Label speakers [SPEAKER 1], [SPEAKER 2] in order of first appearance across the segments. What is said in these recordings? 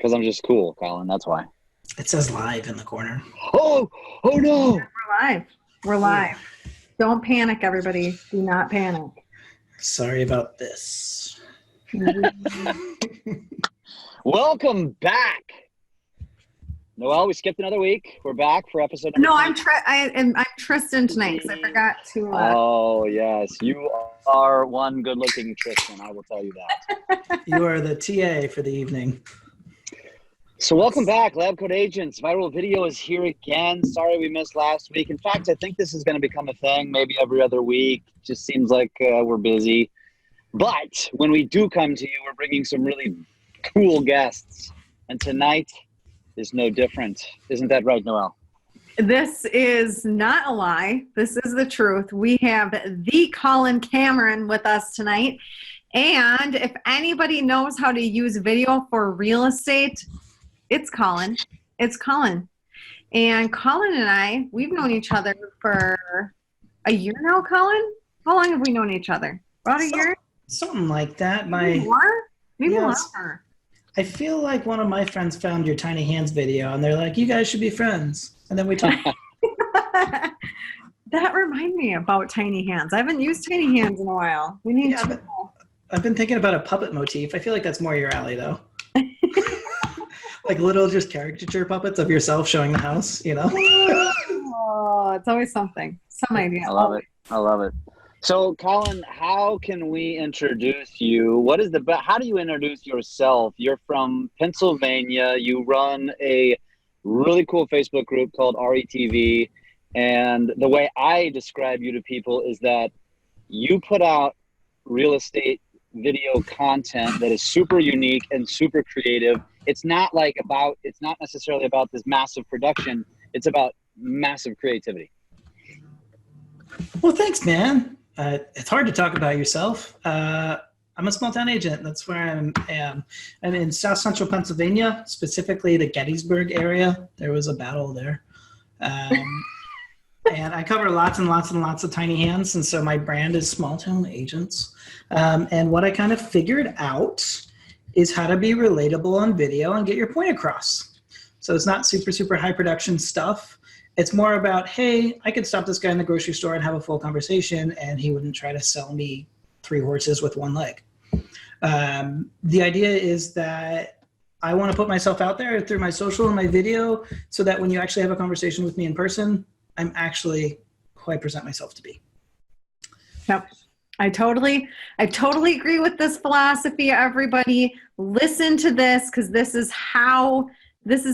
[SPEAKER 1] Because I'm just cool, Colin. That's why.
[SPEAKER 2] It says live in the corner.
[SPEAKER 1] Oh no.
[SPEAKER 3] We're live. We're live. Don't panic, everybody. Do not panic.
[SPEAKER 2] Sorry about this.
[SPEAKER 1] Welcome back. Noelle, we skipped another week. We're back for episode number
[SPEAKER 3] No,
[SPEAKER 1] 10.
[SPEAKER 3] I'm Tristan tonight because I forgot to.
[SPEAKER 1] Oh, yes. You are one good-looking Tristan, I will tell you that.
[SPEAKER 2] You are the TA for the evening.
[SPEAKER 1] So welcome back, Lab Coat Agents. Viral Video is here again. Sorry we missed last week. In fact, I think this is going to become a thing maybe every other week. Just seems like we're busy. But when we do come to you, we're bringing some really cool guests. And tonight is no different. Isn't that right, Noelle?
[SPEAKER 3] This is not a lie. This is the truth. We have the Colin Cameron with us tonight. And if anybody knows how to use video for real estate, it's Colin. It's Colin. And Colin and I, we've known each other for a year now, Colin? How long have we known each other? About a year?
[SPEAKER 2] Something like that.
[SPEAKER 3] Maybe more? Maybe
[SPEAKER 2] Yes.
[SPEAKER 3] longer.
[SPEAKER 2] I feel like one of my friends found your Tiny Hands video, and they're like, you guys should be friends. And then we talked.
[SPEAKER 3] That reminded me about Tiny Hands. I haven't used Tiny Hands in a while. We need to.
[SPEAKER 2] I've been thinking about a puppet motif. I feel like that's more your alley, though. Like little just caricature puppets of yourself showing the house, you know?
[SPEAKER 3] Oh, it's always something. Some idea.
[SPEAKER 1] I love it. I love it. So, Colin, how can we introduce you? How do you introduce yourself? You're from Pennsylvania. You run a really cool Facebook group called RETV. And the way I describe you to people is that you put out real estate video content that is super unique and super creative. It's not necessarily about this massive production. It's about massive creativity.
[SPEAKER 2] Well, thanks, man. It's hard to talk about yourself. I'm a small town agent. That's where I am. I'm in South Central Pennsylvania, specifically the Gettysburg area. There was a battle there. And I cover lots and lots and lots of tiny hands. And so my brand is small town agents. And what I kind of figured out is how to be relatable on video and get your point across. So it's not super, super high production stuff. It's more about, hey, I could stop this guy in the grocery store and have a full conversation, and he wouldn't try to sell me 3 horses with 1 leg. The idea is that I want to put myself out there through my social and my video so that when you actually have a conversation with me in person, I'm actually who I present myself to be.
[SPEAKER 3] Yep. I totally agree with this philosophy. Everybody listen to this, because this is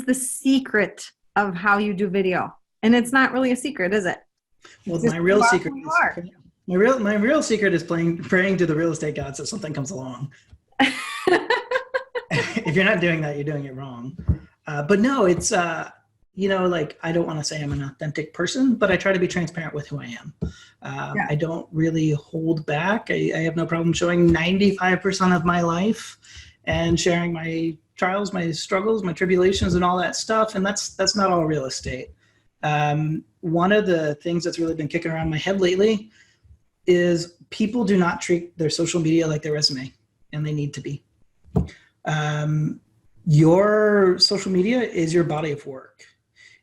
[SPEAKER 3] the secret of how you do video. And it's not really a secret, is it?
[SPEAKER 2] Well, my real secret is praying to the real estate gods that something comes along. If you're not doing that, you're doing it wrong. But no, it's I don't want to say I'm an authentic person, but I try to be transparent with who I am. I don't really hold back. I have no problem showing 95% of my life and sharing my trials, my struggles, my tribulations, and all that stuff. And that's not all real estate. One of the things that's really been kicking around my head lately is people do not treat their social media like their resume, and they need to be. Your social media is your body of work.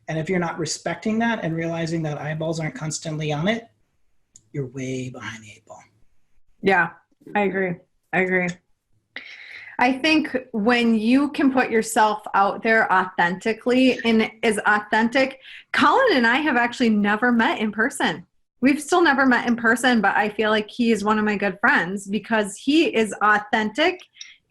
[SPEAKER 2] And if you're not respecting that and realizing that eyeballs aren't constantly on it, you're way behind the 8 ball.
[SPEAKER 3] Yeah, I agree. I think when you can put yourself out there authentically and is authentic, Colin and I have actually never met in person. We've still never met in person, but I feel like he is one of my good friends because he is authentic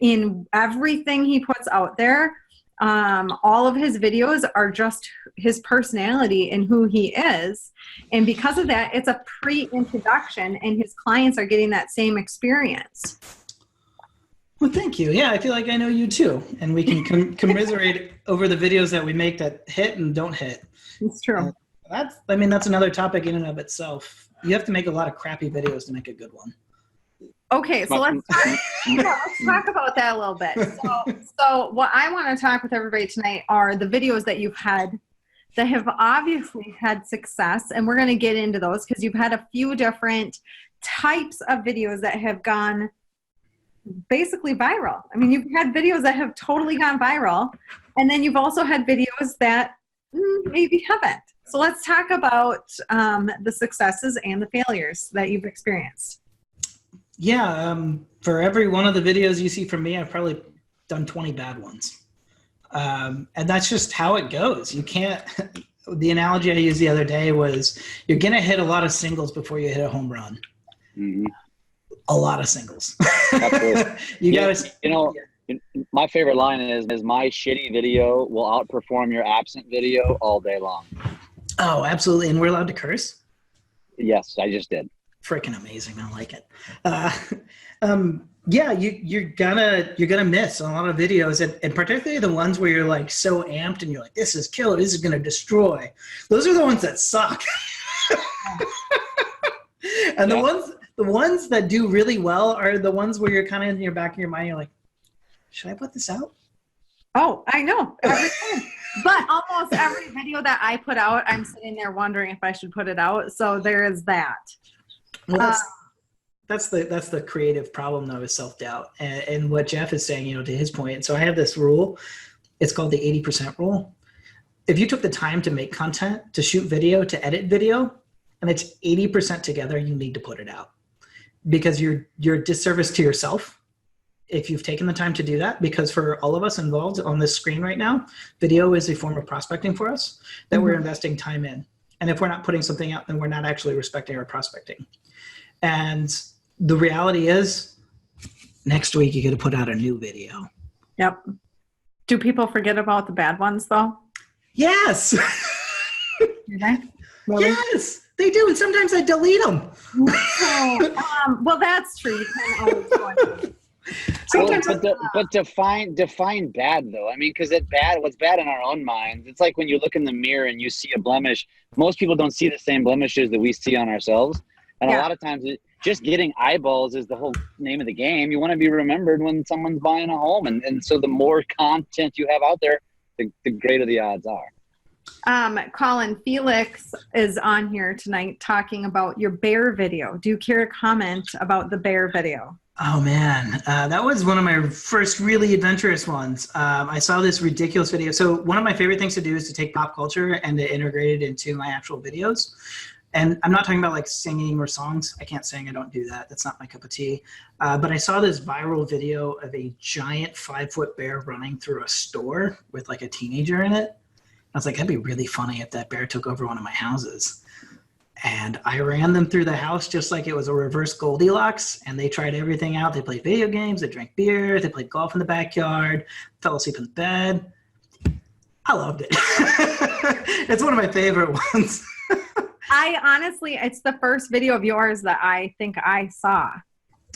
[SPEAKER 3] in everything he puts out there. All of his videos are just his personality and who he is. And because of that, it's a pre-introduction and his clients are getting that same experience.
[SPEAKER 2] Well, thank you. Yeah, I feel like I know you too. And we can commiserate over the videos that we make that hit and don't hit.
[SPEAKER 3] It's true.
[SPEAKER 2] That's another topic in and of itself. You have to make a lot of crappy videos to make a good one.
[SPEAKER 3] Okay, so let's talk about that a little bit. So what I want to talk with everybody tonight are the videos that you've had that have obviously had success, and we're going to get into those because you've had a few different types of videos that have gone basically viral. I mean, you've had videos that have totally gone viral, and then you've also had videos that maybe haven't. So let's talk about the successes and the failures that you've experienced.
[SPEAKER 2] Yeah, for every one of the videos you see from me, I've probably done 20 bad ones. And that's just how it goes. You can't, the analogy I used the other day was you're going to hit a lot of singles before you hit a home run. Mm-hmm. A lot of singles.
[SPEAKER 1] My favorite line is my shitty video will outperform your absent video all day long.
[SPEAKER 2] Oh, absolutely. And we're allowed to curse?
[SPEAKER 1] Yes, I just did.
[SPEAKER 2] Freaking amazing. I like it. Yeah, you're gonna miss a lot of videos, and particularly the ones where you're like so amped and you're like, this is killer, this is gonna destroy. Those are the ones that suck. And the ones that do really well are the ones where you're kind of in your back of your mind, you're like, should I put this out?
[SPEAKER 3] Oh, I know. Every time. But almost every video that I put out, I'm sitting there wondering if I should put it out. So there is that.
[SPEAKER 2] Well, that's the creative problem though, is self-doubt. And what Jeff is saying, to his point. So I have this rule. It's called the 80% rule. If you took the time to make content, to shoot video, to edit video, and it's 80% together, you need to put it out. Because you're a disservice to yourself if you've taken the time to do that, because for all of us involved on this screen right now, video is a form of prospecting for us that we're investing time in. And if we're not putting something out, then we're not actually respecting our prospecting. And the reality is, next week you got to put out a new video.
[SPEAKER 3] Yep. Do people forget about the bad ones though?
[SPEAKER 2] Yes.
[SPEAKER 3] Do they? Really?
[SPEAKER 2] Yes, they do. And sometimes I delete them.
[SPEAKER 3] Well, that's true. You can't always go into it.
[SPEAKER 1] But define bad though. I mean, because what's bad in our own minds, it's like when you look in the mirror and you see a blemish, most people don't see the same blemishes that we see on ourselves. And a lot of times just getting eyeballs is the whole name of the game. You want to be remembered when someone's buying a home. And so the more content you have out there, the greater the odds are.
[SPEAKER 3] Colin, Felix is on here tonight talking about your bear video. Do you care to comment about the bear video?
[SPEAKER 2] Oh man, that was one of my first really adventurous ones. I saw this ridiculous video. So one of my favorite things to do is to take pop culture and to integrate it into my actual videos. And I'm not talking about like singing or songs. I can't sing, I don't do that. That's not my cup of tea. But I saw this viral video of a giant 5-foot bear running through a store with like a teenager in it. I was like, that'd be really funny if that bear took over one of my houses. And I ran them through the house just like it was a reverse Goldilocks, and they tried everything out. They played video games, they drank beer, they played golf in the backyard, fell asleep in bed. I loved it. It's one of my favorite ones.
[SPEAKER 3] I honestly, it's the first video of yours that I think I saw.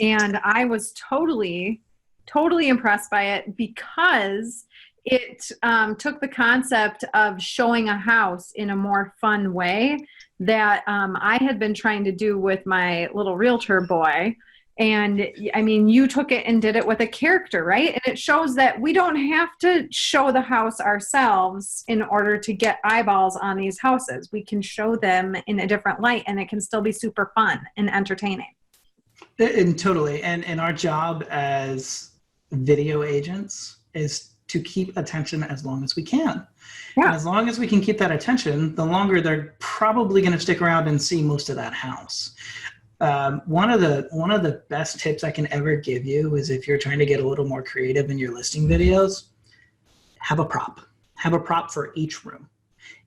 [SPEAKER 3] And I was totally impressed by it because it took the concept of showing a house in a more fun way that I had been trying to do with my little realtor boy. And I mean, you took it and did it with a character, right? And it shows that we don't have to show the house ourselves in order to get eyeballs on these houses. We can show them in a different light, and it can still be super fun and entertaining.
[SPEAKER 2] And totally. And our job as video agents is to keep attention as long as we can. Yeah. And as long as we can keep that attention, the longer they're probably going to stick around and see most of that house. One of the best tips I can ever give you is, if you're trying to get a little more creative in your listing videos, have a prop. Have a prop for each room.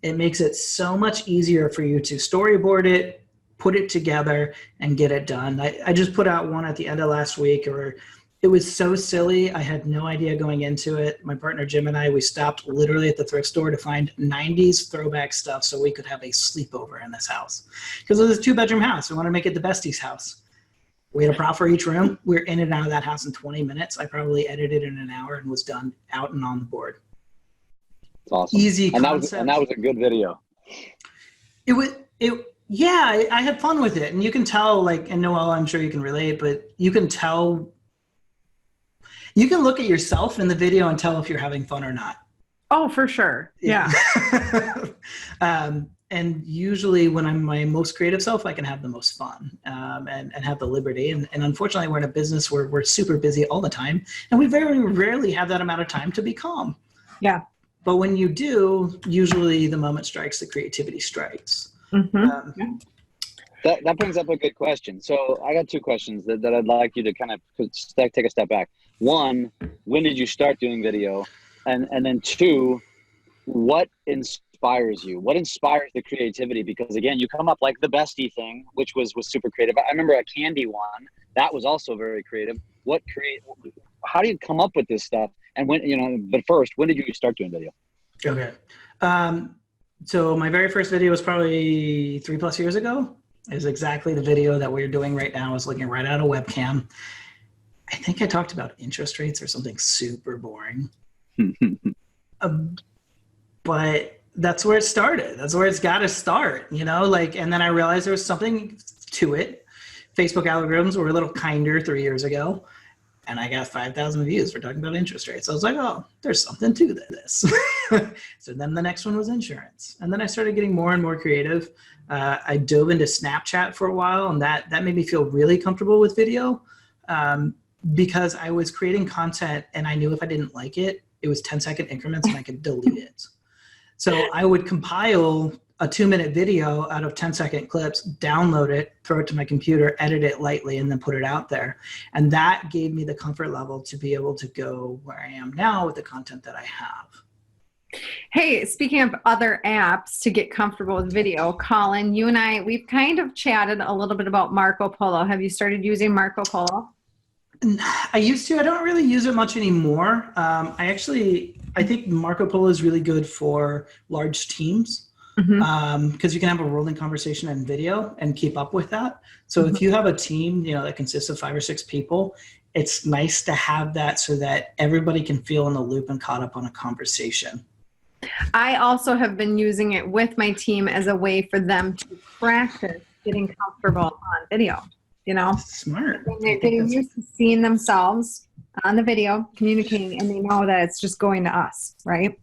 [SPEAKER 2] It makes it so much easier for you to storyboard it, put it together, and get it done. I just put out one at the end of last week, or it was so silly. I had no idea going into it. My partner Jim and I, we stopped literally at the thrift store to find 90s throwback stuff so we could have a sleepover in this house. Because it was a 2-bedroom house. We wanted to make it the besties house. We had a prop for each room. We were in and out of that house in 20 minutes. I probably edited in an hour and was done, out and on the board.
[SPEAKER 1] It's awesome.
[SPEAKER 2] Easy
[SPEAKER 1] concept. And that was a good video.
[SPEAKER 2] Yeah, I had fun with it. And you can tell, like, and Noelle, I'm sure you can relate, but you can tell. You can look at yourself in the video and tell if you're having fun or not.
[SPEAKER 3] Oh, for sure. Yeah.
[SPEAKER 2] And And usually when I'm my most creative self, I can have the most fun and have the liberty. And unfortunately, we're in a business where we're super busy all the time, and we very rarely have that amount of time to be calm.
[SPEAKER 3] Yeah.
[SPEAKER 2] But when you do, usually the moment strikes, the creativity strikes.
[SPEAKER 3] Mm-hmm.
[SPEAKER 1] That brings up a good question. So I got two questions that I'd like you to kind of take a step back. One, when did you start doing video? And then two, what inspires you? What inspires the creativity? Because again, you come up like the bestie thing, which was super creative. I remember a candy one that was also very creative. How do you come up with this stuff? And when, but first, when did you start doing video?
[SPEAKER 2] Okay. So my very first video was probably 3+ years ago. It was exactly the video that we're doing right now. I was looking right at a webcam. I think I talked about interest rates or something super boring. But that's where it started. That's where it's got to start, and then I realized there was something to it. Facebook algorithms were a little kinder 3 years ago, and I got 5,000 views for talking about interest rates. I was like, oh, there's something to this. So then the next one was insurance. And then I started getting more and more creative. I dove into Snapchat for a while, and that made me feel really comfortable with video because I was creating content and I knew if I didn't like it, it was 10-second increments and I could delete it. So I would compile a 2-minute video out of 10-second clips, download it, throw it to my computer, edit it lightly, and then put it out there. And that gave me the comfort level to be able to go where I am now with the content that I have.
[SPEAKER 3] Hey, speaking of other apps to get comfortable with video, Colin, you and we've kind of chatted a little bit about Marco Polo. Have you started using Marco Polo?
[SPEAKER 2] I used to. I don't really use it much anymore. I think Marco Polo is really good for large teams because you can have a rolling conversation and video and keep up with that. So if you have a team, that consists of 5 or 6 people, it's nice to have that so that everybody can feel in the loop and caught up on a conversation.
[SPEAKER 3] I also have been using it with my team as a way for them to practice getting comfortable on video.
[SPEAKER 2] Smart.
[SPEAKER 3] And they're getting used to seeing themselves on the video, communicating, and they know that it's just going to us, right?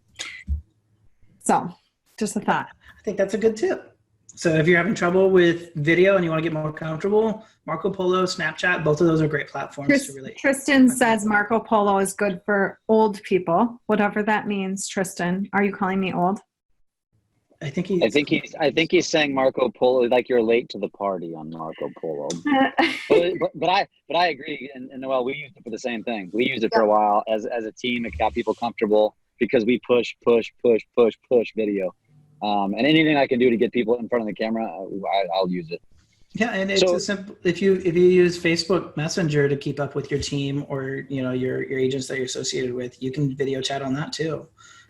[SPEAKER 3] So, just a thought.
[SPEAKER 2] I think that's a good tip. So if you're having trouble with video and you want to get more comfortable, Marco Polo, Snapchat, both of those are great platforms to relate.
[SPEAKER 3] Tristan says Marco Polo is good for old people, whatever that means. Tristan, are you calling me old?
[SPEAKER 2] I think he's saying Marco Polo, like you're late to the party on Marco Polo. but I agree, and Noelle, we used it for the same thing. We used it for a while as a team. It got people comfortable because we push video. And anything I can do to get people in front of the camera, I'll use it. Yeah, and it's a simple. If you use Facebook Messenger to keep up with your team or your agents that you're associated with, you can video chat on that too.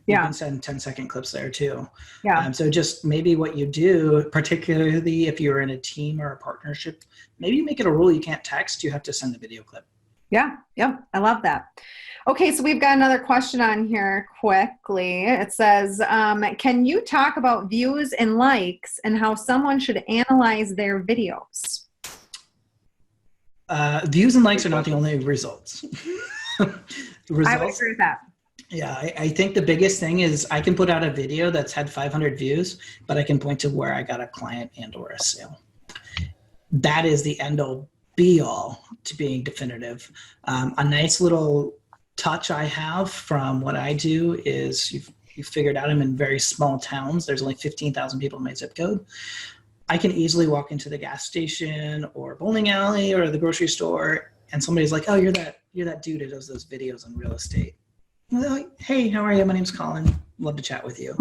[SPEAKER 2] You can send 10-second clips there too. Yeah. So just maybe what you do, particularly if you're in a team or a partnership, maybe you make it a rule you can't text. You have to send the video clip.
[SPEAKER 3] Yeah. Yep. I love that. Okay, so we've got another question on here quickly. It says, can you talk about views and likes and how someone should analyze their videos?
[SPEAKER 2] Views and likes are not the only results.
[SPEAKER 3] I would agree with that.
[SPEAKER 2] Yeah, I think the biggest thing is I can put out a video that's had 500 views, but I can point to where I got a client and or a sale. That is the end all be all to being definitive. A nice little touch I have from what I do is you figured out I'm in very small towns. There's only 15,000 people in my zip code. I can easily walk into the gas station or bowling alley or the grocery store and somebody's like, oh, you're that dude who does those videos on real estate. And they're like, hey, how are you? My name's Colin. Love to chat with you.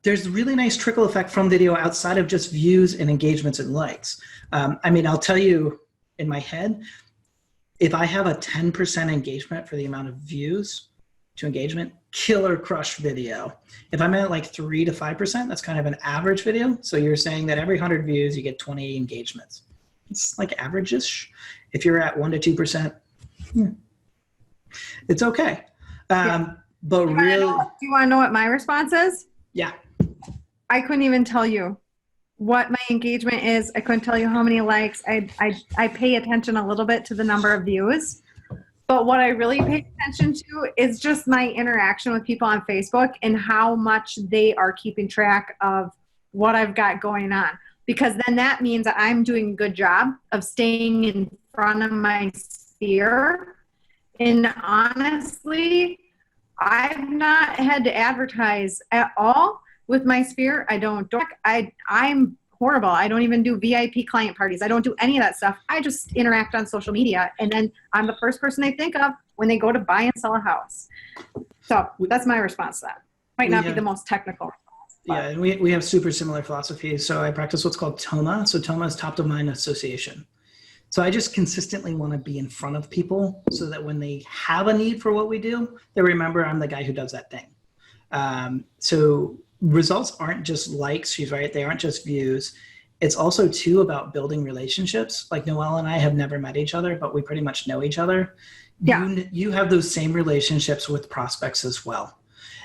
[SPEAKER 2] There's a really nice trickle effect from video outside of just views and engagements and likes. I'll tell you in my head, if I have a 10% engagement for the amount of views to engagement, killer crush video. If I'm at like 3 to 5%, that's kind of an average video. So you're saying that every 100 views, you get 20 engagements. It's like average-ish. If you're at 1 to 2%, it's okay. But really,
[SPEAKER 3] do you want to know what my response is?
[SPEAKER 2] Yeah.
[SPEAKER 3] I couldn't even tell you what my engagement is. I couldn't tell you how many likes. I pay attention a little bit to the number of views, but what I really pay attention to is just my interaction with people on Facebook and how much they are keeping track of what I've got going on, because then that means that I'm doing a good job of staying in front of my sphere. And honestly, I've not had to advertise at all with my sphere. I'm horrible. I don't even do VIP client parties. I don't do any of that stuff. I just interact on social media, and then I'm the first person they think of when they go to buy and sell a house. So that's my response to that. Might not be the most technical.
[SPEAKER 2] Yeah, and we have super similar philosophies. So I practice what's called TOMA. So TOMA is top of mind association. So I just consistently want to be in front of people so that when they have a need for what we do, they remember I'm the guy who does that thing. So results aren't just likes, she's right, they aren't just views. It's also too about building relationships. Like Noelle and I have never met each other, but we pretty much know each other. Yeah. You have those same relationships with prospects as well.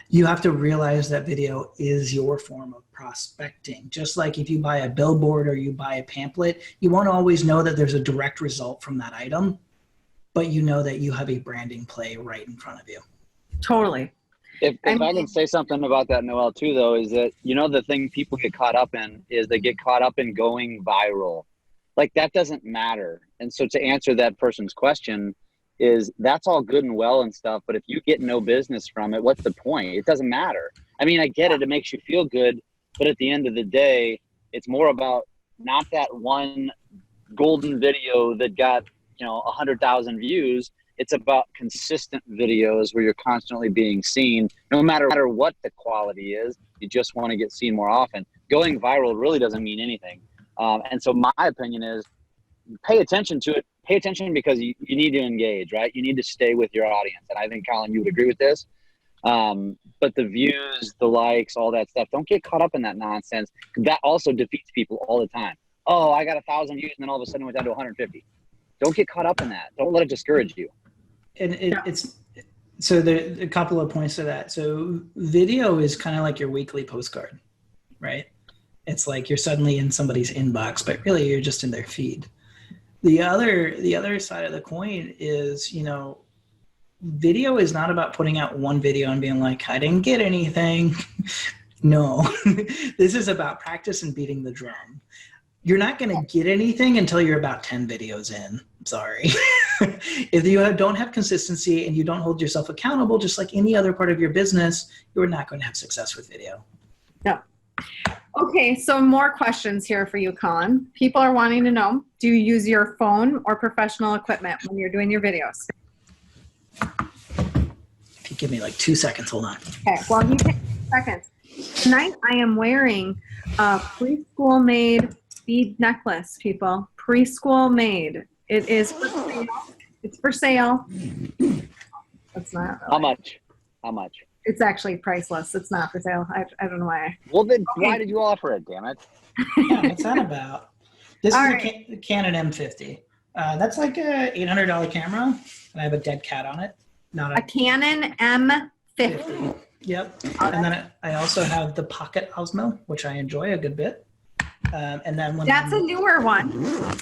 [SPEAKER 2] You have to realize that video is your form of prospecting. Just like if you buy a billboard or you buy a pamphlet, you won't always know that there's a direct result from that item, but you know that you have a branding play right in front of you.
[SPEAKER 3] Totally.
[SPEAKER 1] If I can say something about that, Noelle, too, though, is that, the thing people get caught up in is they get caught up in going viral. Like, that doesn't matter. And so to answer that person's question is, that's all good and well and stuff, but if you get no business from it, what's the point? It doesn't matter. I mean, I get it. It makes you feel good. But at the end of the day, it's more about not that one golden video that got, 100,000 views. It's about consistent videos where you're constantly being seen, no matter what the quality is. You just want to get seen more often. Going viral really doesn't mean anything. And so my opinion is, pay attention to it. Pay attention because you need to engage, right? You need to stay with your audience. And I think, Colin, you would agree with this. But the views, the likes, all that stuff, don't get caught up in that nonsense. That also defeats people all the time. Oh, I got 1,000 views and then all of a sudden it went down to 150. Don't get caught up in that. Don't let it discourage you.
[SPEAKER 2] And it's so there a couple of points to that. So video is kind of like your weekly postcard, right? It's like you're suddenly in somebody's inbox, but really you're just in their feed. The other side of the coin is, video is not about putting out one video and being like, I didn't get anything. No, this is about practice and beating the drum. You're not going to get anything until you're about 10 videos in. Sorry. If you don't have consistency and you don't hold yourself accountable, just like any other part of your business, you're not going to have success with video.
[SPEAKER 3] Yeah. Okay, so more questions here for you, Colin. People are wanting to know, do you use your phone or professional equipment when you're doing your videos?
[SPEAKER 2] If you give me like 2 seconds, hold on.
[SPEAKER 3] Okay, well, you take 2 seconds. Tonight I am wearing a preschool made bead necklace, people. Preschool made. It is for sale. It's for sale. It's not. Really.
[SPEAKER 1] How much?
[SPEAKER 3] It's actually priceless. It's not for sale. I don't know why.
[SPEAKER 1] Well, then why did you offer it, damn it?
[SPEAKER 2] Yeah, what's that about? This is a Canon M50. That's like a $800 camera, and I have a dead cat on it. Not
[SPEAKER 3] a Canon M50.
[SPEAKER 2] Yep. And then I also have the Pocket Osmo, which I enjoy a good bit. And then
[SPEAKER 3] that's a newer one.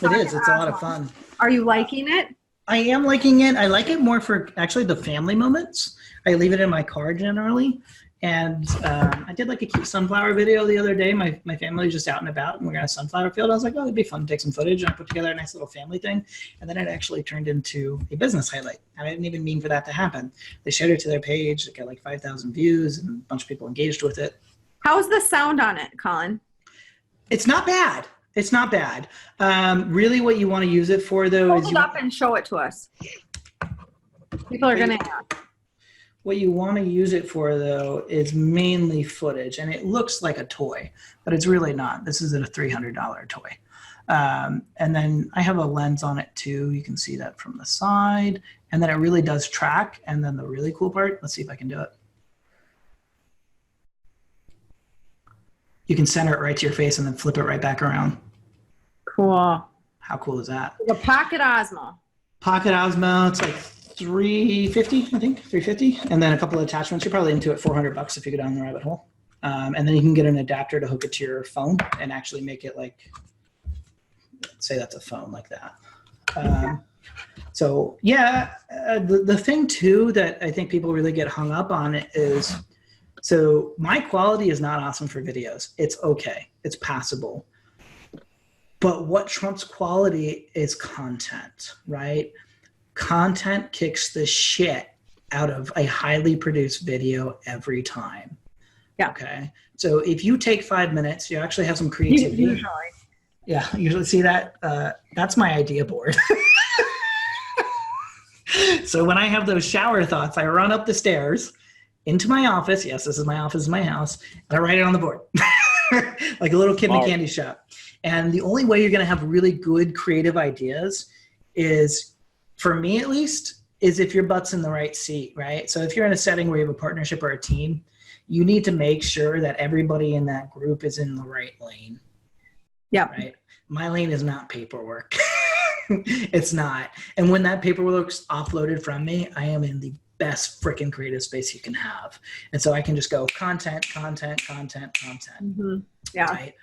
[SPEAKER 2] It is. It's a lot of fun.
[SPEAKER 3] Are you liking it?
[SPEAKER 2] I am liking it. I like it more for actually the family moments. I leave it in my car generally. And I did like a cute sunflower video the other day. My family was just out and about and we're in a sunflower field. I was like, oh, it'd be fun to take some footage. And I put together a nice little family thing. And then it actually turned into a business highlight. I didn't even mean for that to happen. They shared it to their page. It got like 5,000 views and a bunch of people engaged with it.
[SPEAKER 3] How's the sound on it, Colin?
[SPEAKER 2] It's not bad. It's not bad. Really what you want to use it for, though, is
[SPEAKER 3] hold it up and show it to us. People are going to ask.
[SPEAKER 2] What you want to use it for, though, is mainly footage. And it looks like a toy, but it's really not. This is a $300 toy. And then I have a lens on it, too. You can see that from the side. And then it really does track. And then the really cool part, let's see if I can do it. You can center it right to your face and then flip it right back around.
[SPEAKER 3] Cool.
[SPEAKER 2] How cool is that?
[SPEAKER 3] The Pocket Osmo.
[SPEAKER 2] Pocket Osmo, it's like $350, I think, $350. And then a couple of attachments. You're probably into it $400 if you go down the rabbit hole. And then you can get an adapter to hook it to your phone and actually make it like, say that's a phone like that. So yeah, the thing too that I think people really get hung up on is So my quality is not awesome for videos. It's okay. It's passable. But what trumps quality is content, right? Content kicks the shit out of a highly produced video every time.
[SPEAKER 3] Yeah.
[SPEAKER 2] Okay. So if you take 5 minutes, you actually have some creativity.
[SPEAKER 3] Usually.
[SPEAKER 2] Yeah. Usually see that. That's my idea board. So when I have those shower thoughts, I run up the stairs into my office. Yes, this is my office, my house. And I write it on the board like a little kid in a candy shop. And the only way you're going to have really good creative ideas is, for me at least, is if your butt's in the right seat, right? So if you're in a setting where you have a partnership or a team, you need to make sure that everybody in that group is in the right lane.
[SPEAKER 3] Yeah.
[SPEAKER 2] Right. My lane is not paperwork. It's not. And when that paperwork's offloaded from me, I am in the best freaking creative space you can have. And so I can just go content.
[SPEAKER 3] Mm-hmm. Yeah.
[SPEAKER 2] Right.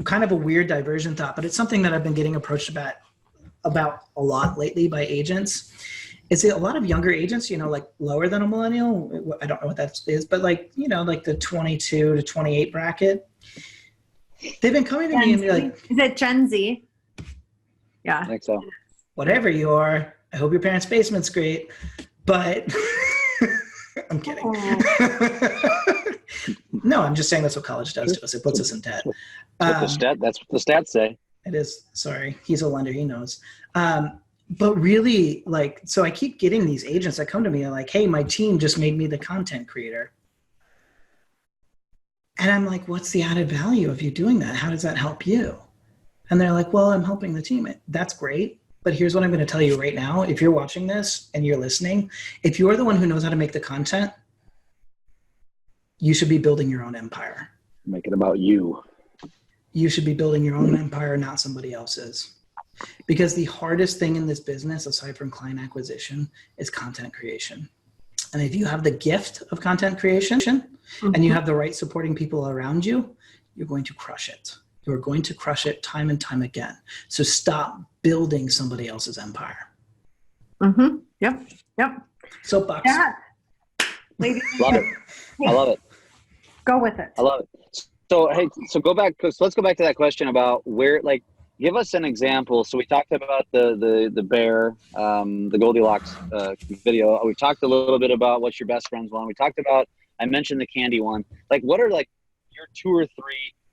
[SPEAKER 2] Kind of a weird diversion thought, but it's something that I've been getting approached about a lot lately by agents. Is a lot of younger agents, like lower than a millennial. I don't know what that is, but like the 22 to 28 bracket. They've been coming to me and be like,
[SPEAKER 3] is it Gen Z? Yeah.
[SPEAKER 1] I think so.
[SPEAKER 2] Whatever you are, I hope your parents' basement's great, but I'm kidding. No, I'm just saying that's what college does to us. It puts us in debt.
[SPEAKER 1] That's what the stats say.
[SPEAKER 2] It is. Sorry. He's a lender. He knows. But really, so I keep getting these agents that come to me and like, hey, my team just made me the content creator. And I'm like, what's the added value of you doing that? How does that help you? And they're like, well, I'm helping the team. That's great. But here's what I'm going to tell you right now. If you're watching this and you're listening, if you're the one who knows how to make the content, you should be building your own empire.
[SPEAKER 1] Make it about you.
[SPEAKER 2] You should be building your own empire, not somebody else's. Because the hardest thing in this business, aside from client acquisition, is content creation. And if you have the gift of content creation and you have the right supporting people around you, you're going to crush it. You're going to crush it time and time again. So stop building somebody else's empire.
[SPEAKER 3] Mm-hmm. Yep.
[SPEAKER 2] Soapbox.
[SPEAKER 3] Yeah. Ladies,
[SPEAKER 1] Love it. I love it.
[SPEAKER 3] Go with it.
[SPEAKER 1] I love it. So, hey, go back. So let's go back to that question about where, give us an example. So we talked about the bear, the Goldilocks video. We talked a little bit about what's your best friend's one. We talked about, I mentioned the candy one. What are your 2 or 3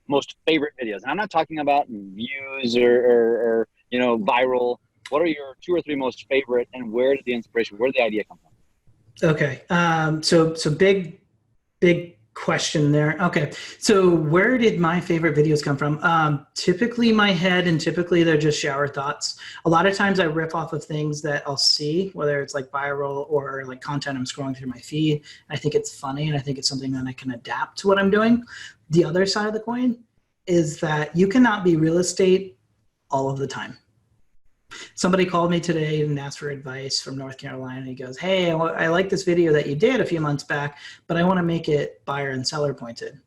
[SPEAKER 1] most favorite videos? And I'm not talking about views or viral. What are your 2 or 3 most favorite, and where did the inspiration, where did the idea come from?
[SPEAKER 2] Okay. So big question there. Okay. So where did my favorite videos come from? Typically my head, and typically they're just shower thoughts. A lot of times I riff off of things that I'll see, whether it's viral or content I'm scrolling through my feed. I think it's funny and I think it's something that I can adapt to what I'm doing. The other side of the coin is that you cannot be real estate all of the time. Somebody called me today and asked for advice from North Carolina. He goes, hey, I like this video that you did a few months back, but I want to make it buyer and seller pointed.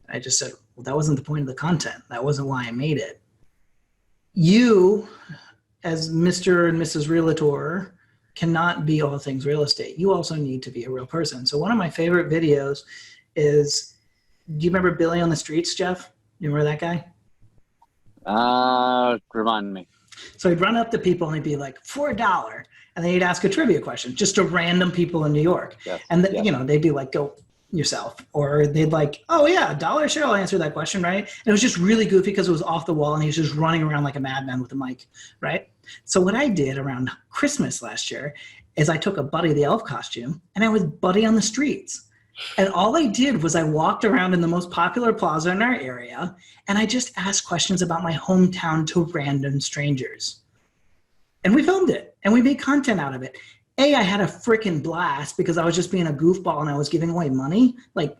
[SPEAKER 2] I just said, well, that wasn't the point of the content. That wasn't why I made it. You, as Mr. and Mrs. Realtor, cannot be all things real estate. You also need to be a real person. So one of my favorite videos is, do you remember Billy on the Streets, Jeff? You remember that guy?
[SPEAKER 1] Remind me.
[SPEAKER 2] So he'd run up to people and he'd be like, for $1. And then he'd ask a trivia question just to random people in New York. Yes. And they'd be like, go yourself. Or they'd like, oh yeah, $1, sure, I'll answer that question, right? And it was just really goofy because it was off the wall and he was just running around like a madman with a mic, right? So what I did around Christmas last year is I took a Buddy the Elf costume and I was Buddy on the Streets. And all I did was I walked around in the most popular plaza in our area and I just asked questions about my hometown to random strangers. And we filmed it and we made content out of it. I had a freaking blast because I was just being a goofball and I was giving away money. I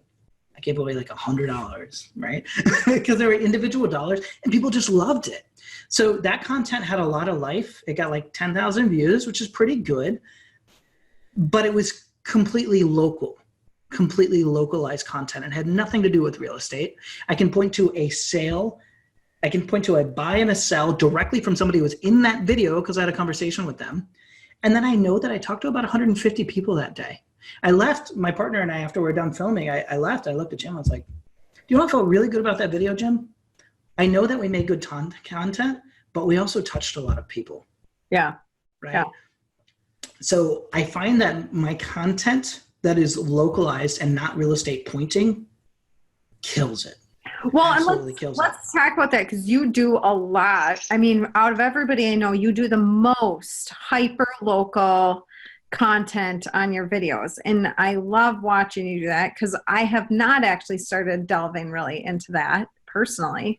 [SPEAKER 2] gave away $100, right? Because they were individual dollars and people just loved it. So that content had a lot of life. It got 10,000 views, which is pretty good, but it was completely localized content and had nothing to do with real estate. I can point to a sale. I can point to a buy and a sell directly from somebody who was in that video because I had a conversation with them. And then I know that I talked to about 150 people that day. I left, my partner and I, after we're done filming, I left, I looked at Jim, I was like, do you know what felt really good about that video, Jim? I know that we made good content, but we also touched a lot of people.
[SPEAKER 3] Yeah.
[SPEAKER 2] Right.
[SPEAKER 3] Yeah.
[SPEAKER 2] So I find that my content that is localized and not real estate pointing kills it.
[SPEAKER 3] Well, and let's talk about that, because you do a lot. I mean, out of everybody I know, you do the most hyper local content on your videos, and I love watching you do that, because I have not actually started delving really into that personally.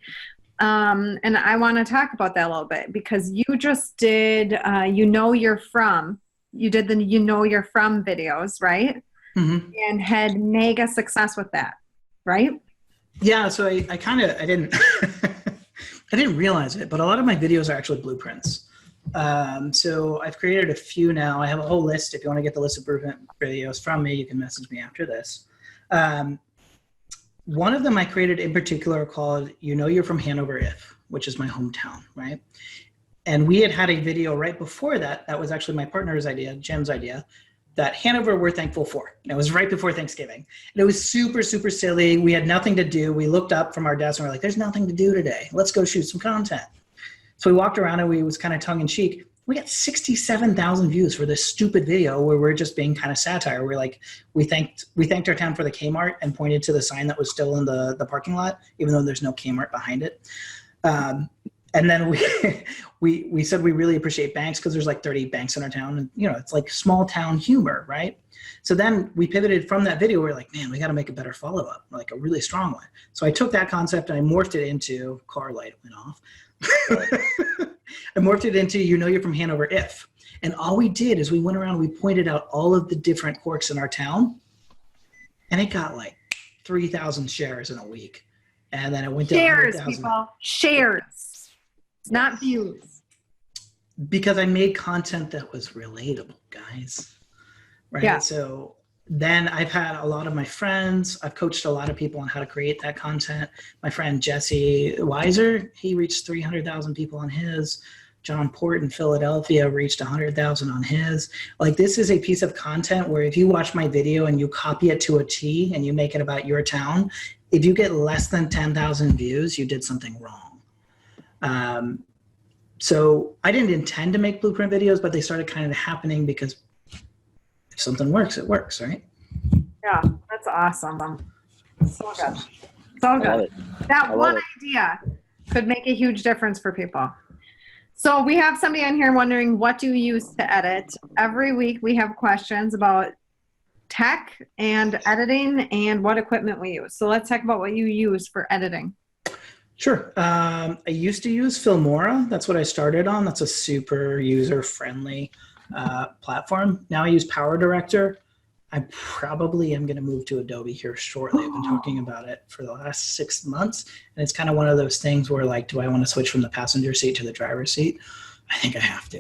[SPEAKER 3] And I want to talk about that a little bit, because you just did you know you're from, you did the you know you're from videos, right? Mm-hmm. And had mega success with that, right?
[SPEAKER 2] Yeah, so I didn't I didn't realize it, but a lot of my videos are actually blueprints. So I've created a few now. I have a whole list. If you want to get the list of blueprint videos from me, you can message me after this. One of them I created in particular called You Know You're From Hanover If, which is my hometown, right? And we had a video right before that. That was actually my partner's idea, Jim's idea, that Hanover we're thankful for. And it was right before Thanksgiving. And it was super, super silly. We had nothing to do. We looked up from our desk and we're like, there's nothing to do today. Let's go shoot some content. So we walked around and we was kind of tongue in cheek. We got 67,000 views for this stupid video where we're just being kind of satire. We're like, we thanked our town for the Kmart and pointed to the sign that was still in the parking lot, even though there's no Kmart behind it. And then we said we really appreciate banks because there's like 30 banks in our town, and you know, it's like small town humor, right? So then we pivoted from that video. We're like, man, we got to make a better follow-up, like a really strong one. So I took that concept and I morphed it into car light went off. I morphed it into You Know You're From Hanover If. And all we did is we went around, we pointed out all of the different quirks in our town, and it got like 3,000 shares in a week. And then it went to
[SPEAKER 3] shares, people, shares, not views.
[SPEAKER 2] Because I made content that was relatable, guys. Right?
[SPEAKER 3] Yeah.
[SPEAKER 2] So then I've had a lot of my friends, I've coached a lot of people on how to create that content. My friend Jesse Weiser, he reached 300,000 people on his. John Port in Philadelphia reached 100,000 on his. Like, this is a piece of content where if you watch my video and you copy it to a T and you make it about your town, if you get less than 10,000 views, you did something wrong. So I didn't intend to make blueprint videos, but they started kind of happening because if something works, it works, right?
[SPEAKER 3] Yeah, that's awesome. So good. So good. That one idea could make a huge difference for people. So we have somebody on here wondering, what do you use to edit? Every week we have questions about tech and editing and what equipment we use. So let's talk about what you use for editing.
[SPEAKER 2] Sure. I used to use Filmora. That's what I started on. That's a super user-friendly platform. Now I use Power Director. I probably am going to move to Adobe here shortly. I've been talking about it for the last 6 months. And it's kind of one of those things where, like, do I want to switch from the passenger seat to the driver's seat? I think I have to.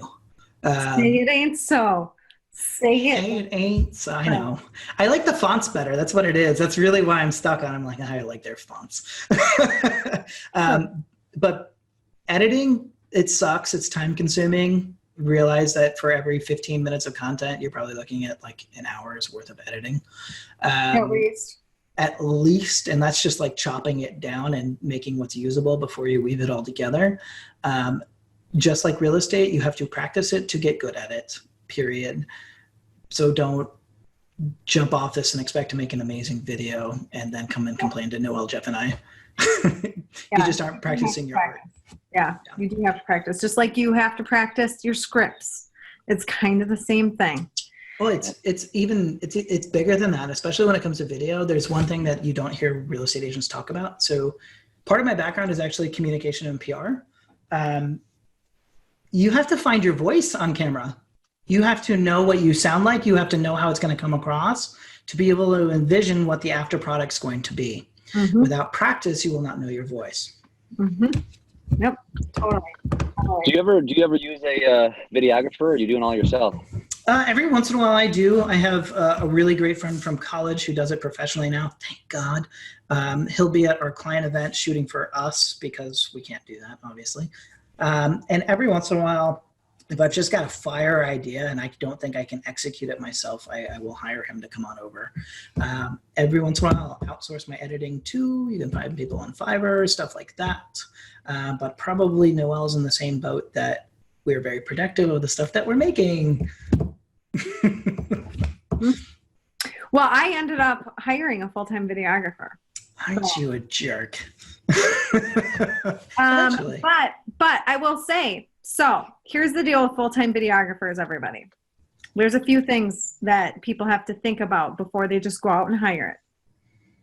[SPEAKER 3] Say it ain't so. Say
[SPEAKER 2] it ain't so. I know. I like the fonts better. That's what it is. That's really why I'm stuck on. I'm like, I like their fonts. But editing, it sucks. It's time consuming. Realize that for every 15 minutes of content, you're probably looking at like an hour's worth of editing. At least, and that's just like chopping it down and making what's usable before you weave it all together. Just like real estate, you have to practice it to get good at it, period. So don't jump off this and expect to make an amazing video and then come and complain to Noel, Jeff, and I. You just aren't practicing your art.
[SPEAKER 3] Yeah, you do have to practice. Just like you have to practice your scripts. It's kind of the same thing.
[SPEAKER 2] Well, it's bigger than that, especially when it comes to video. There's one thing that you don't hear real estate agents talk about. So part of my background is actually communication and PR. You have to find your voice on camera. You have to know what you sound like. You have to know how it's going to come across to be able to envision what the after product's going to be. Mm-hmm. Without practice, you will not know your voice.
[SPEAKER 3] Mm-hmm. Yep, totally.
[SPEAKER 1] Do you ever use a videographer, or are you doing it all yourself?
[SPEAKER 2] Every once in a while I do. I have a really great friend from college who does it professionally now. Thank God. He'll be at our client event shooting for us because we can't do that, obviously. And every once in a while If I've just got a fire idea and I don't think I can execute it myself, I will hire him to come on over. Every once in a while, I'll outsource my editing too. You can find people on Fiverr, stuff like that. But probably Noel's in the same boat that we're very protective of the stuff that we're making.
[SPEAKER 3] Well, I ended up hiring a full-time videographer.
[SPEAKER 2] Aren't you a jerk?
[SPEAKER 3] But I will say, so here's the deal with full-time videographers, everybody. There's a few things that people have to think about before they just go out and hire it.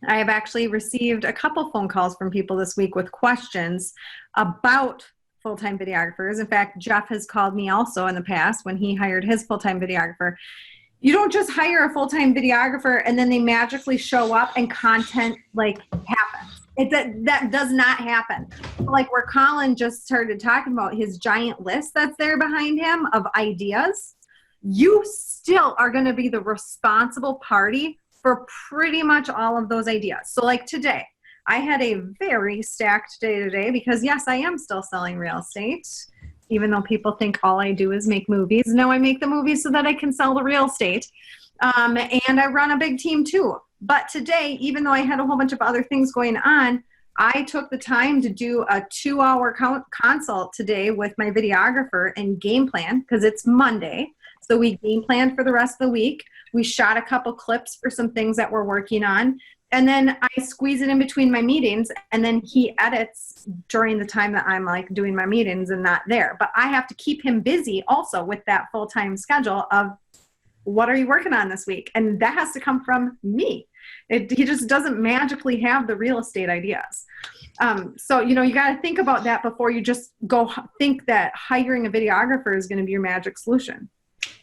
[SPEAKER 3] I have actually received a couple phone calls from people this week with questions about full-time videographers. In fact, Jeff has called me also in the past when he hired his full-time videographer. You don't just hire a full-time videographer and then they magically show up and content like happens. That does not happen. Like where Colin just started talking about his giant list that's there behind him of ideas, you still are going to be the responsible party for pretty much all of those ideas. So like today, I had a very stacked day today because yes, I am still selling real estate. Even though people think all I do is make movies. No, I make the movies so that I can sell the real estate. And I run a big team too. But today, even though I had a whole bunch of other things going on, I took the time to do a 2-hour consult today with my videographer and game plan because it's Monday. So we game planned for the rest of the week. We shot a couple clips for some things that we're working on. And then I squeeze it in between my meetings and then he edits during the time that I'm like doing my meetings and not there. But I have to keep him busy also with that full-time schedule of what are you working on this week? And that has to come from me. He just doesn't magically have the real estate ideas. So, you know, you got to think about that before you just go think that hiring a videographer is going to be your magic solution.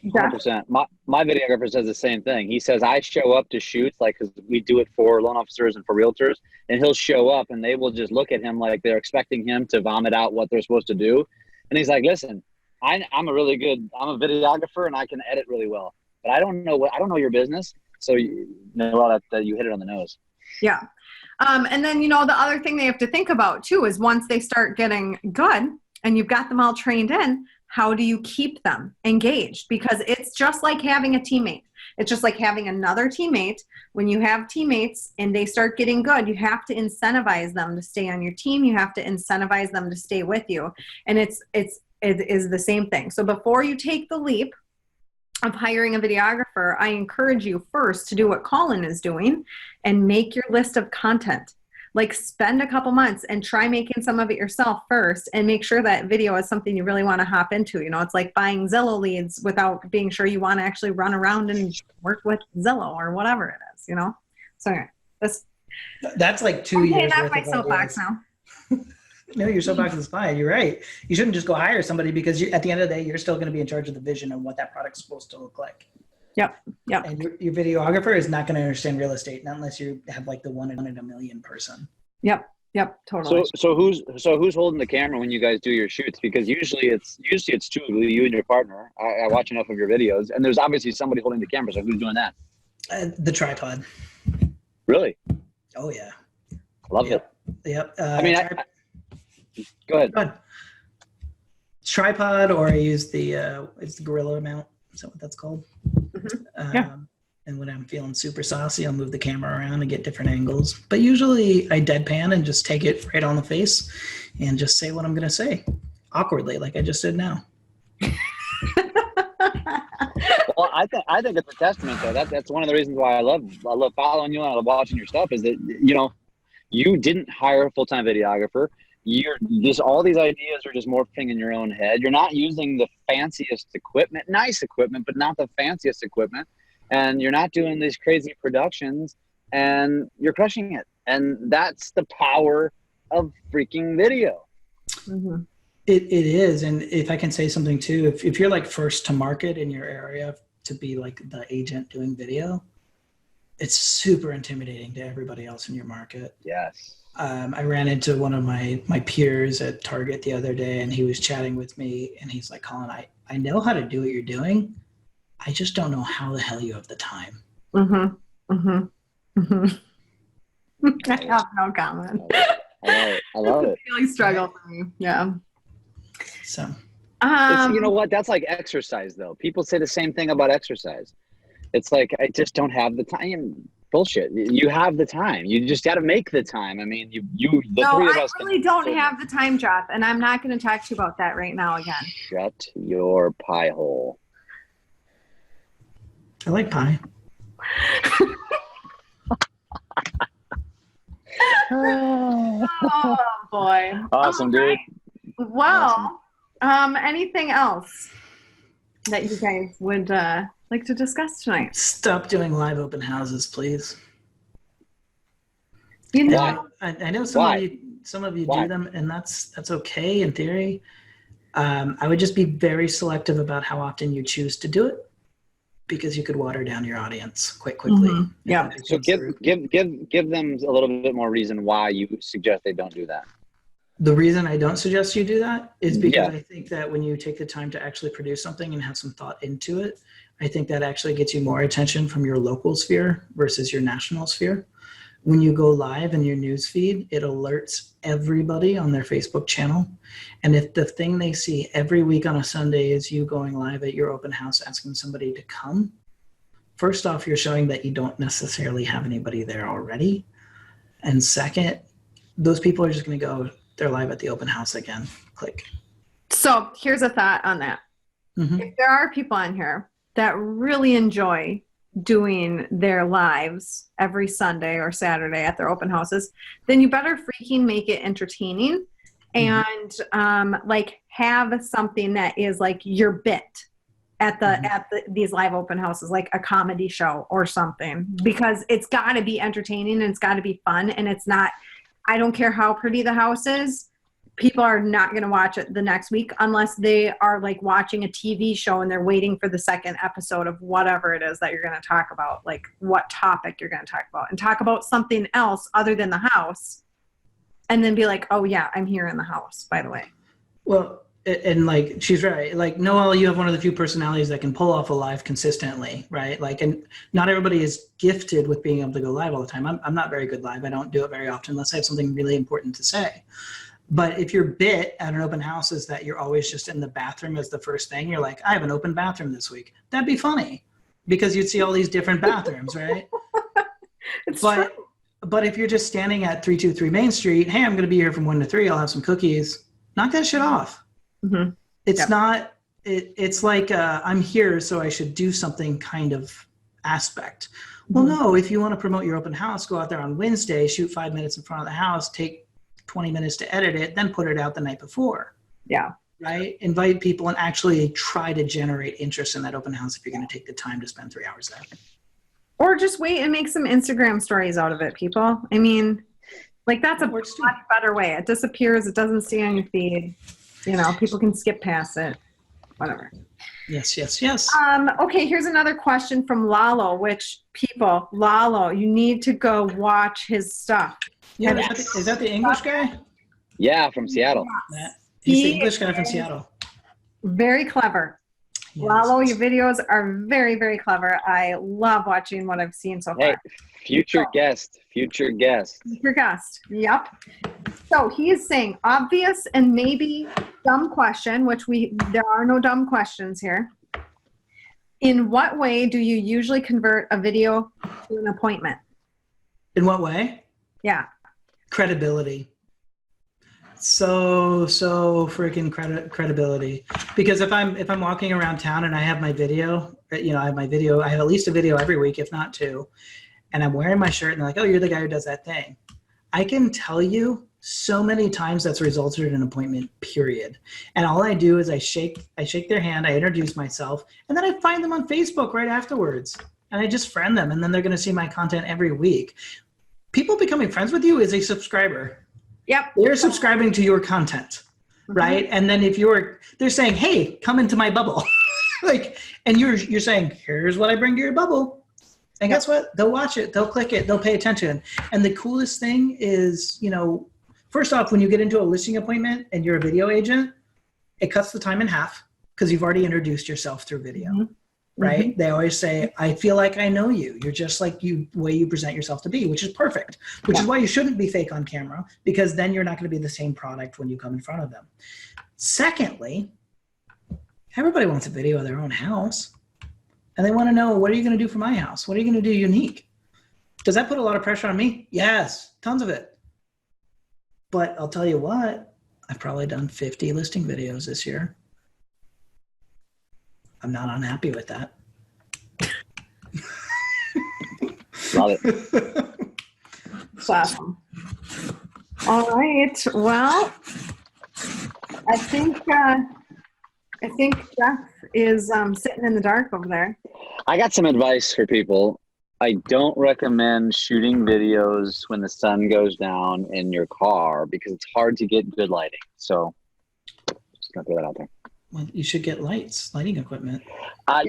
[SPEAKER 1] 100%. My videographer says the same thing. He says, I show up to shoots, like, because we do it for loan officers and for realtors, and he'll show up and they will just look at him like they're expecting him to vomit out what they're supposed to do. And he's like, listen, I'm a videographer and I can edit really well, but I don't know your business. So you know that you hit it on the nose.
[SPEAKER 3] Yeah. And then, you know, the other thing they have to think about too is once they start getting good and you've got them all trained in, how do you keep them engaged? Because it's just like having a teammate. It's just like having another teammate. When you have teammates and they start getting good, you have to incentivize them to stay on your team. You have to incentivize them to stay with you. And it is the same thing. So before you take the leap of hiring a videographer, I encourage you first to do what Colin is doing and make your list of content. Like spend a couple months and try making some of it yourself first and make sure that video is something you really want to hop into. You know, it's like buying Zillow leads without being sure you want to actually run around and work with Zillow or whatever it is, you know? So anyway,
[SPEAKER 2] that's like 2 years.
[SPEAKER 3] That's my soapbox now.
[SPEAKER 2] No, your soapbox is fine. You're right. You shouldn't just go hire somebody because at the end of the day, you're still going to be in charge of the vision and what that product's supposed to look like.
[SPEAKER 3] Yep.
[SPEAKER 2] And your videographer is not going to understand real estate, not unless you have like the 1 in a million person.
[SPEAKER 3] Yep. Totally.
[SPEAKER 1] So who's holding the camera when you guys do your shoots? Because usually it's two of you and your partner. I watch enough of your videos, and there's obviously somebody holding the camera. So who's doing that?
[SPEAKER 2] The tripod.
[SPEAKER 1] Really?
[SPEAKER 2] Oh yeah.
[SPEAKER 1] Love it.
[SPEAKER 2] Yep.
[SPEAKER 1] Go ahead.
[SPEAKER 2] Tripod, or I use it's the Gorilla mount. Is that what that's called?
[SPEAKER 3] Mm-hmm.
[SPEAKER 2] And when I'm feeling super saucy, I'll move the camera around and get different angles. But usually I deadpan and just take it right on the face and just say what I'm going to say awkwardly, like I just did now.
[SPEAKER 1] Well, I think it's a testament, though. That's one of the reasons why I love following you and I love watching your stuff is that, you know, you didn't hire a full-time videographer. You're just, all these ideas are just morphing in your own head. You're not using the fanciest equipment, nice equipment, but not the fanciest equipment. And you're not doing these crazy productions, and you're crushing it. And that's the power of freaking video.
[SPEAKER 3] Mm-hmm.
[SPEAKER 2] It is. And if I can say something too, if you're like first to market in your area to be like the agent doing video, it's super intimidating to everybody else in your market.
[SPEAKER 1] Yes.
[SPEAKER 2] I ran into one of my peers at Target the other day, and he was chatting with me, and he's like, Colin, I know how to do what you're doing. I just don't know how the hell you have the time.
[SPEAKER 3] Mm-hmm. Mm-hmm. Mm-hmm. I have no comment.
[SPEAKER 1] I love it.
[SPEAKER 3] It's a really struggle for me. Yeah.
[SPEAKER 2] So
[SPEAKER 1] You know what? That's like exercise, though. People say the same thing about exercise. It's like, I just don't have the time. Bullshit. You have the time. You just got to make the time. I mean, the three of us.
[SPEAKER 3] I really don't have the time, Jeff, and I'm not going to talk to you about that right now again.
[SPEAKER 1] Shut your pie hole.
[SPEAKER 2] I like pie.
[SPEAKER 3] Oh boy.
[SPEAKER 1] Awesome, dude.
[SPEAKER 3] Well, anything else that you guys would like to discuss tonight?
[SPEAKER 2] Stop doing live open houses, please.
[SPEAKER 3] You know,
[SPEAKER 2] I know some of you do them, and that's okay in theory. I would just be very selective about how often you choose to do it, because you could water down your audience quite quickly.
[SPEAKER 3] Mm-hmm. Yeah.
[SPEAKER 1] So give them a little bit more reason why you suggest they don't do that.
[SPEAKER 2] The reason I don't suggest you do that is because I think that when you take the time to actually produce something and have some thought into it, I think that actually gets you more attention from your local sphere versus your national sphere. When you go live in your news feed, it alerts everybody on their Facebook channel. And if the thing they see every week on a Sunday is you going live at your open house asking somebody to come, first off, you're showing that you don't necessarily have anybody there already. And second, those people are just going to go, they're live at the open house again. Click.
[SPEAKER 3] So here's a thought on that.
[SPEAKER 2] Mm-hmm.
[SPEAKER 3] If there are people on here that really enjoy doing their lives every Sunday or Saturday at their open houses, then you better freaking make it entertaining and like have something that is like your bit at these live open houses, like a comedy show or something, because it's got to be entertaining and it's got to be fun. And it's not, I don't care how pretty the house is, people are not going to watch it the next week unless they are like watching a TV show and they're waiting for the second episode of whatever it is that you're going to talk about, like what topic you're going to talk about, and talk about something else other than the house, and then be like, oh yeah, I'm here in the house, by the way.
[SPEAKER 2] Well, and like, she's right. Like, Noelle, you have one of the few personalities that can pull off a live consistently, right? Like, and not everybody is gifted with being able to go live all the time. I'm not very good live. I don't do it very often unless I have something really important to say. But if your bit at an open house is that you're always just in the bathroom as the first thing, you're like, I have an open bathroom this week. That'd be funny because you'd see all these different bathrooms, right?
[SPEAKER 3] It's true.
[SPEAKER 2] But if you're just standing at 323 Main Street, hey, I'm going to be here from 1 to 3. I'll have some cookies. Knock that shit off.
[SPEAKER 3] Mm-hmm.
[SPEAKER 2] It's not, it's like I'm here, so I should do something kind of aspect. Well, no, if you want to promote your open house, go out there on Wednesday, shoot 5 minutes in front of the house, take 20 minutes to edit it, then put it out the night before.
[SPEAKER 3] Yeah.
[SPEAKER 2] Right? Invite people and actually try to generate interest in that open house if you're going to take the time to spend 3 hours there.
[SPEAKER 3] Or just wait and make some Instagram stories out of it, people. I mean, like that's a much better way. It disappears. It doesn't stay on your feed. You know, people can skip past it. Whatever.
[SPEAKER 2] Yes.
[SPEAKER 3] Okay, here's another question from Lalo, which people, Lalo, you need to go watch his stuff.
[SPEAKER 2] Yeah, is that the English guy?
[SPEAKER 1] Yeah, from Seattle.
[SPEAKER 2] He's the English guy from Seattle.
[SPEAKER 3] Very clever. Yes. Lalo, your videos are very, very clever. I love watching what I've seen so far.
[SPEAKER 1] Hey, future guest.
[SPEAKER 3] Yep. So he is saying obvious and maybe dumb question, which there are no dumb questions here. In what way do you usually convert a video to an appointment?
[SPEAKER 2] In what way?
[SPEAKER 3] Yeah.
[SPEAKER 2] Credibility. So freaking credibility. Because if I'm walking around town and I have my video, I have at least a video every week, if not two, and I'm wearing my shirt and they're like, oh, you're the guy who does that thing. I can tell you so many times that's resulted in an appointment, period. And all I do is I shake their hand, I introduce myself, and then I find them on Facebook right afterwards. And I just friend them, and then they're going to see my content every week. People becoming friends with you is a subscriber.
[SPEAKER 3] Yep.
[SPEAKER 2] They're subscribing to your content, right? And then if they're saying, hey, come into my bubble. And you're saying, here's what I bring to your bubble. And guess what? They'll watch it. They'll click it. They'll pay attention. And the coolest thing is, first off, when you get into a listing appointment and you're a video agent, it cuts the time in half because you've already introduced yourself through video, right? Mm-hmm. They always say, I feel like I know you. You're just like the way you present yourself to be, which is perfect, which is why you shouldn't be fake on camera, because then you're not going to be the same product when you come in front of them. Secondly, Everybody wants a video of their own house. And they want to know, what are you going to do for my house? What are you going to do unique? Does that put a lot of pressure on me? Yes, tons of it. But I'll tell you what, I've probably done 50 listing videos this year. I'm not unhappy with that.
[SPEAKER 1] Love it.
[SPEAKER 3] Awesome. All right. Well, I think Jeff is sitting in the dark over there.
[SPEAKER 1] I got some advice for people. I don't recommend shooting videos when the sun goes down in your car because it's hard to get good lighting. So just gonna throw that out there.
[SPEAKER 2] Well, you should get lighting equipment.
[SPEAKER 1] I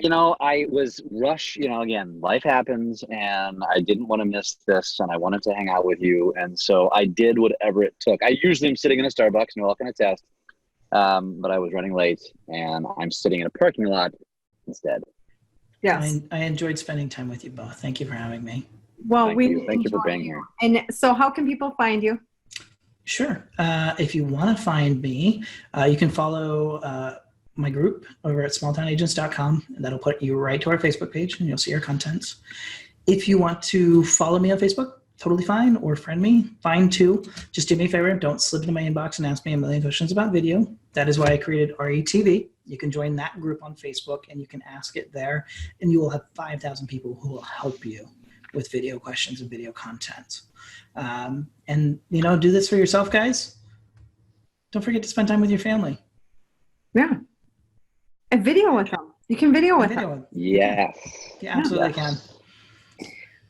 [SPEAKER 1] was rushed, again, life happens and I didn't want to miss this and I wanted to hang out with you. And so I did whatever it took. I usually am sitting in a Starbucks, Noel can attest, but I was running late and I'm sitting in a parking lot instead.
[SPEAKER 3] Yes.
[SPEAKER 2] I enjoyed spending time with you both. Thank you for having me.
[SPEAKER 3] Well,
[SPEAKER 1] Thank you for being here.
[SPEAKER 3] And so how can people find you?
[SPEAKER 2] Sure. If you want to find me, you can follow my group over at smalltownagents.com, and that'll put you right to our Facebook page and you'll see our contents. If you want to follow me on Facebook, totally fine, or friend me, fine too. Just do me a favor, don't slip into my inbox and ask me a million questions about video. That is why I created RETV. You can join that group on Facebook and you can ask it there, and you will have 5,000 people who will help you with video questions and video content. And do this for yourself, guys. Don't forget to spend time with your family.
[SPEAKER 3] Yeah. A video with them. You can video with them.
[SPEAKER 1] Yes.
[SPEAKER 2] Yeah, absolutely can.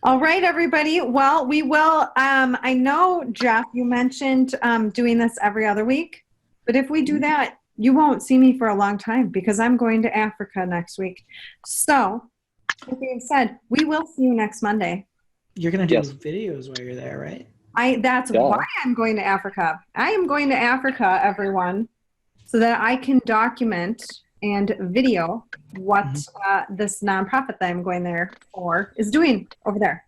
[SPEAKER 3] All right, everybody. Well, we will. I know, Jeff, you mentioned doing this every other week, but if we do that, you won't see me for a long time because I'm going to Africa next week. So, with being said, we will see you next Monday.
[SPEAKER 2] You're going to do videos while you're there, right?
[SPEAKER 3] That's why I'm going to Africa. I am going to Africa, everyone, so that I can document and video what this nonprofit that I'm going there for is doing over there.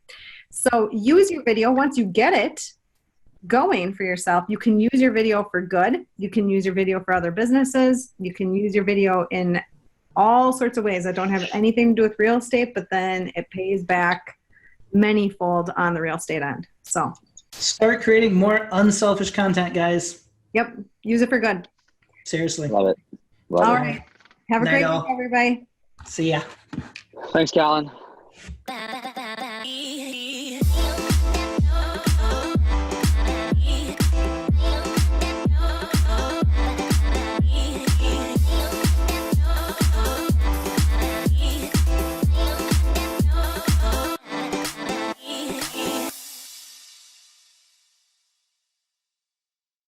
[SPEAKER 3] So use your video. Once you get it going for yourself, you can use your video for good. You can use your video for other businesses. You can use your video in all sorts of ways that don't have anything to do with real estate, but then it pays back manyfold on the real estate end. So
[SPEAKER 2] start creating more unselfish content, guys.
[SPEAKER 3] Yep. Use it for good.
[SPEAKER 2] Seriously.
[SPEAKER 1] Love it.
[SPEAKER 3] All right. Have a great week, everybody.
[SPEAKER 2] See ya.
[SPEAKER 1] Thanks, Colin.